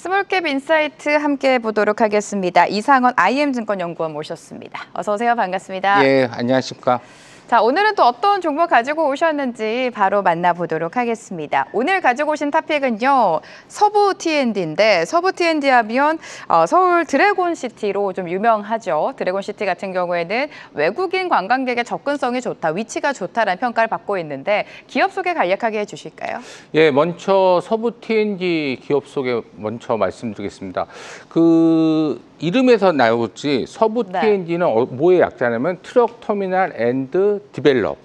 스몰캡 인사이트 함께 보도록 하겠습니다. 이상원 IM증권연구원 모셨습니다. 어서 오세요. 반갑습니다. 예, 안녕하십니까. 자, 오늘은 또 어떤 종목 가지고 오셨는지 바로 만나보도록 하겠습니다. 오늘 가지고 오신 토픽은요, 서부 T&D인데 서부 T&D 하면 서울 드래곤시티로 좀 유명하죠. 드래곤시티 같은 경우에는 외국인 관광객의 접근성이 좋다, 위치가 좋다라는 평가를 받고 있는데 기업 소개 간략하게 해주실까요? 예, 먼저 서부 T&D 기업 소개 먼저 말씀드리겠습니다. 그 이름에서 나오지 서부 네. T&D는 뭐의 약자냐면 트럭 터미널 앤드 디벨롭.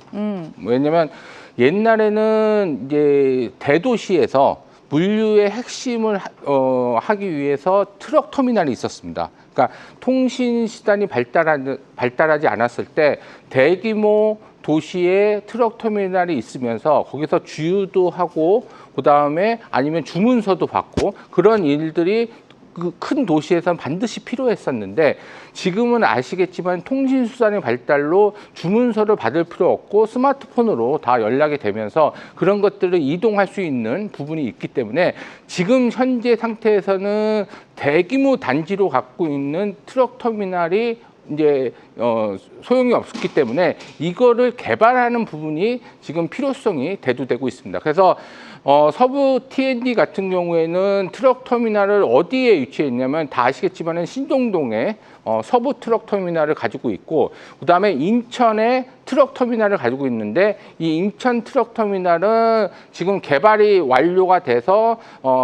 왜냐면 옛날에는 이제 대도시에서 물류의 핵심을 하기 위해서 트럭 터미널이 있었습니다. 그러니까 통신 수단이 발달하지 않았을 때 대규모 도시에 트럭 터미널이 있으면서 거기서 주유도 하고 그다음에 아니면 주문서도 받고 그런 일들이 그 큰 도시에서는 반드시 필요했었는데 지금은 아시겠지만 통신수단의 발달로 주문서를 받을 필요 없고 스마트폰으로 다 연락이 되면서 그런 것들을 이동할 수 있는 부분이 있기 때문에 지금 현재 상태에서는 대규모 단지로 갖고 있는 트럭 터미널이 이제 소용이 없기 때문에 이거를 개발하는 부분이 지금 필요성이 대두되고 있습니다. 그래서 서부 T&D 같은 경우에는 트럭 터미널을 어디에 위치해 있냐면 다 아시겠지만은 신정동에 서부 트럭 터미널을 가지고 있고 그다음에 인천에 트럭 터미널을 가지고 있는데 이 인천 트럭 터미널은 지금 개발이 완료가 돼서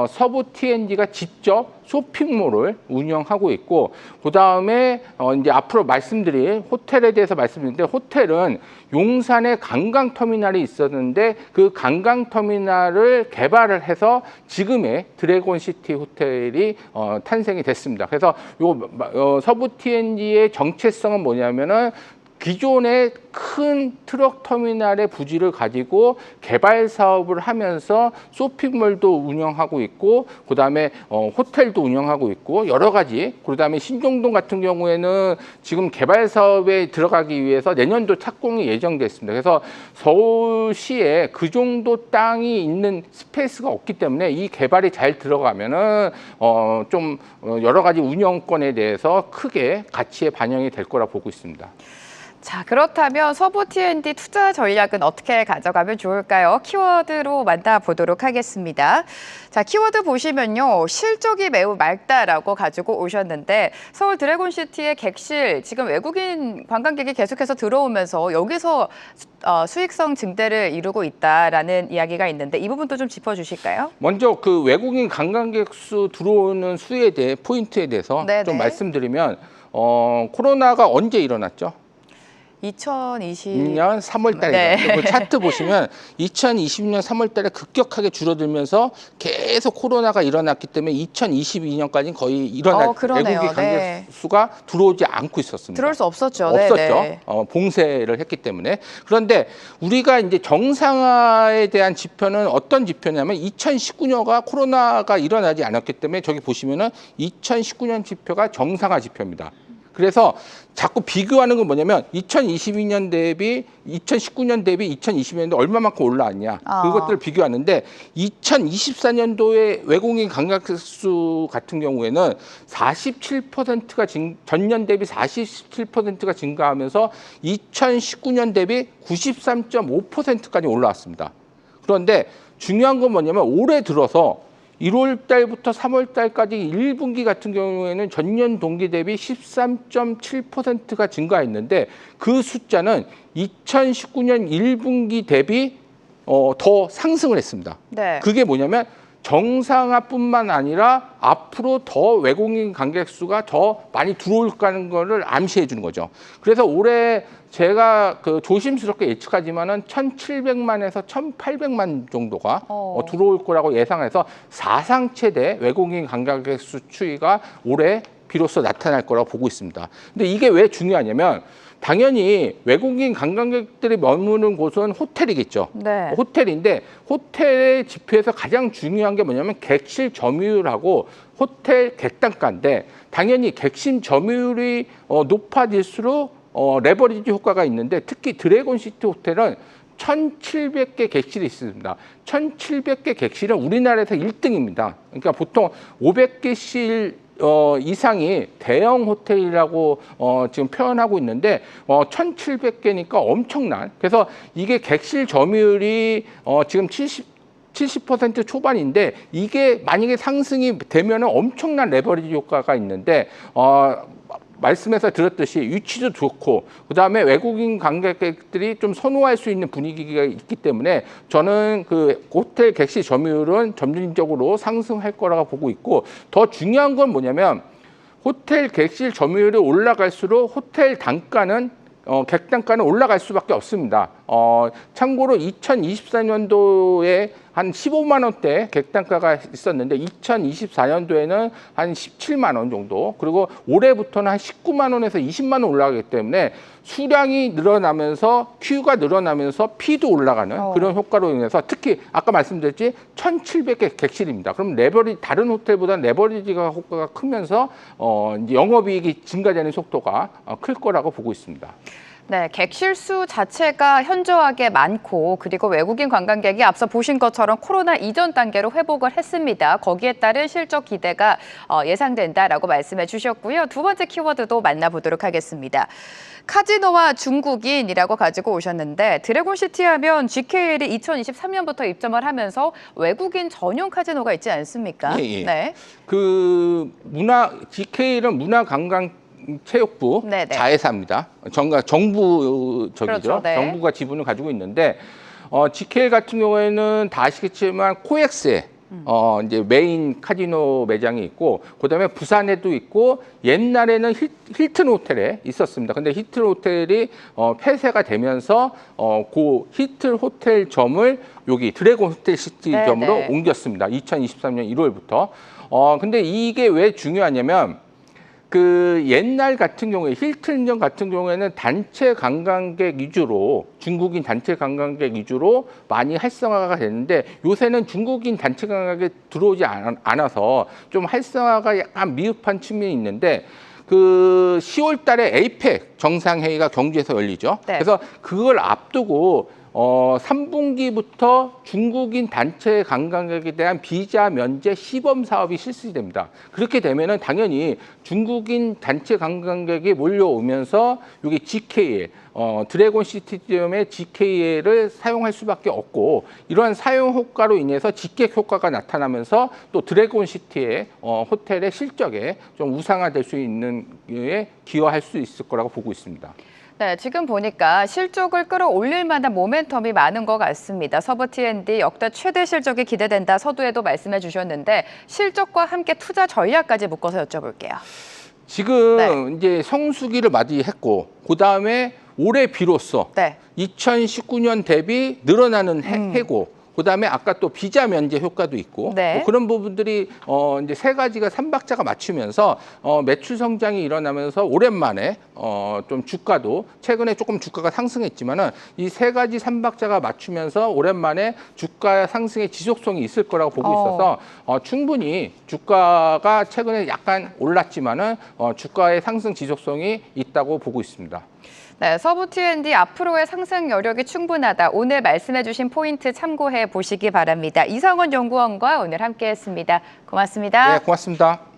서부 T&D가 직접 쇼핑몰을 운영하고 있고 그다음에 이제 앞으로 말씀드릴 호텔에 대해서 말씀드리는데 호텔은 용산에 관광 터미널이 있었는데 그 관광 터미널을 개발을 해서 지금의 드래곤시티 호텔이 탄생이 됐습니다. 그래서 요 서부 T&D의 정체성은 뭐냐면은 기존의 큰 트럭 터미널의 부지를 가지고 개발 사업을 하면서 쇼핑몰도 운영하고 있고 그다음에 호텔도 운영하고 있고 여러 가지 그다음에 신정동 같은 경우에는 지금 개발 사업에 들어가기 위해서 내년도 착공이 예정돼 있습니다. 그래서 서울시에 그 정도 땅이 있는 스페이스가 없기 때문에 이 개발이 잘 들어가면은 좀 여러 가지 운영권에 대해서 크게 가치에 반영이 될 거라 보고 있습니다. 자, 그렇다면 서부 T&D 투자 전략은 어떻게 가져가면 좋을까요? 키워드로 만나보도록 하겠습니다. 자, 키워드 보시면요. 실적이 매우 맑다라고 가지고 오셨는데 서울 드래곤시티의 객실, 지금 외국인 관광객이 계속해서 들어오면서 여기서 수익성 증대를 이루고 있다라는 이야기가 있는데 이 부분도 좀 짚어주실까요? 먼저 그 외국인 관광객 수 들어오는 수에 대해 포인트에 대해서 네네. 좀 말씀드리면 코로나가 언제 일어났죠? 2020년 3월 달에 네. 그 차트 보시면 2020년 3월 달에 급격하게 줄어들면서 계속 코로나가 일어났기 때문에 2022년까지는 거의 그러네요. 외국인 관객 수가 들어오지 않고 있었습니다. 들어올 수 없었죠. 없었죠. 네네. 봉쇄를 했기 때문에. 그런데 우리가 이제 정상화에 대한 지표는 어떤 지표냐면 2019년가 코로나가 일어나지 않았기 때문에 저기 보시면은 2019년 지표가 정상화 지표입니다. 그래서 자꾸 비교하는 건 뭐냐면 2022년 대비 2019년 대비 2020년도 얼마만큼 올라왔냐 그것들을 비교하는데 2024년도에 외국인 관광객 수 같은 경우에는 47%가 전년 대비 47%가 증가하면서 2019년 대비 93.5%까지 올라왔습니다. 그런데 중요한 건 뭐냐면 올해 들어서 1월 달부터 3월 달까지 1분기 같은 경우에는 전년 동기 대비 13.7%가 증가했는데 그 숫자는 2019년 1분기 대비 더 상승을 했습니다. 네. 그게 뭐냐면 정상화뿐만 아니라 앞으로 더 외국인 관객 수가 더 많이 들어올까는 거를 암시해 주는 거죠. 그래서 올해 제가 조심스럽게 예측하지만은 1,700만에서 1,800만 정도가 들어올 거라고 예상해서 사상 최대 외국인 관광객 수 추이가 올해 비로소 나타날 거라고 보고 있습니다. 근데 이게 왜 중요하냐면 당연히 외국인 관광객들이 머무는 곳은 호텔이겠죠. 네. 호텔인데 호텔의 지표에서 가장 중요한 게 뭐냐면 객실 점유율하고 호텔 객단가인데 당연히 객실 점유율이 높아질수록 레버리지 효과가 있는데 특히 드래곤시티 호텔은 1,700개 객실이 있습니다. 1,700개 객실은 우리나라에서 1등입니다. 그러니까 보통 500개실 이상이 대형 호텔이라고 지금 표현하고 있는데 1,700개니까 엄청난. 그래서 이게 객실 점유율이 지금 70% 초반인데 이게 만약에 상승이 되면은 엄청난 레버리지 효과가 있는데 말씀에서 들었듯이 위치도 좋고 그다음에 외국인 관광객들이 좀 선호할 수 있는 분위기가 있기 때문에 저는 그 호텔 객실 점유율은 점진적으로 상승할 거라고 보고 있고 더 중요한 건 뭐냐면 호텔 객실 점유율이 올라갈수록 호텔 단가는 객단가는 올라갈 수밖에 없습니다. 참고로 2024년도에 한 15만 원대 객단가가 있었는데 2024년도에는 한 17만 원 정도 그리고 올해부터는 한 19만 원에서 20만 원 올라가기 때문에 수량이 늘어나면서 큐가 늘어나면서 피도 올라가는 그런 효과로 인해서 특히 아까 말씀드렸지 1,700개 객실입니다. 그럼 다른 호텔보다 레버리지가 효과가 크면서 이제 영업이익이 증가되는 속도가 클 거라고 보고 있습니다. 네, 객실 수 자체가 현저하게 많고 그리고 외국인 관광객이 앞서 보신 것처럼 코로나 이전 단계로 회복을 했습니다. 거기에 따른 실적 기대가 예상된다라고 말씀해 주셨고요. 두 번째 키워드도 만나보도록 하겠습니다. 카지노와 중국인이라고 가지고 오셨는데 드래곤시티 하면 GKL이 2023년부터 입점을 하면서 외국인 전용 카지노가 있지 않습니까? 예, 예. 네. GKL은 문화관광 체육부 네네. 자회사입니다. 정부 그렇죠, 네. 정부가 지분을 가지고 있는데 GKL 같은 경우에는 다 아시겠지만 코엑스에 이제 메인 카지노 매장이 있고 그다음에 부산에도 있고 옛날에는 힐튼 호텔에 있었습니다. 근데 힐튼 호텔이 폐쇄가 되면서 그 힐튼 호텔점을 여기 드래곤 호텔 시티점으로 네네. 옮겼습니다. 2023년 1월부터. 근데 이게 왜 중요하냐면 그 옛날 같은 경우에 힐튼점 같은 경우에는 단체 관광객 위주로 중국인 단체 관광객 위주로 많이 활성화가 됐는데 요새는 중국인 단체 관광객 들어오지 않아서 좀 활성화가 약간 미흡한 측면이 있는데 그 10월 달에 에이펙 정상회의가 경주에서 열리죠. 네. 그래서 그걸 앞두고 3분기부터 중국인 단체 관광객에 대한 비자 면제 시범 사업이 실시됩니다. 그렇게 되면은 당연히 중국인 단체 관광객이 몰려오면서 여기 GKL, 드래곤 시티점의 GKL을 사용할 수밖에 없고 이러한 사용 효과로 인해서 직객 효과가 나타나면서 또 드래곤 시티의 호텔의 실적에 좀 우상화될 수 있는 게 기여할 수 있을 거라고 보고 있습니다. 네, 지금 보니까 실적을 끌어올릴 만한 모멘텀이 많은 것 같습니다. 서부 T&D 역대 최대 실적이 기대된다 서두에도 말씀해 주셨는데 실적과 함께 투자 전략까지 묶어서 여쭤볼게요. 지금 이제 성수기를 맞이했고 그다음에 올해 비로소 2019년 대비 늘어나는 해고 그다음에 아까 또 비자 면제 효과도 있고 네. 뭐 그런 부분들이 이제 세 가지가 삼박자가 맞추면서 매출 성장이 일어나면서 오랜만에 좀 주가도 최근에 조금 주가가 상승했지만은 이 세 가지 삼박자가 맞추면서 오랜만에 주가 상승의 지속성이 있을 거라고 보고 있어서 충분히 주가가 최근에 약간 올랐지만은 주가의 상승 지속성이 있다고 보고 있습니다. 네, 서부 T&D 앞으로의 상승 여력이 충분하다. 오늘 말씀해 주신 포인트 참고해 보시기 바랍니다. 이상원 연구원과 오늘 함께했습니다. 고맙습니다. 네, 고맙습니다.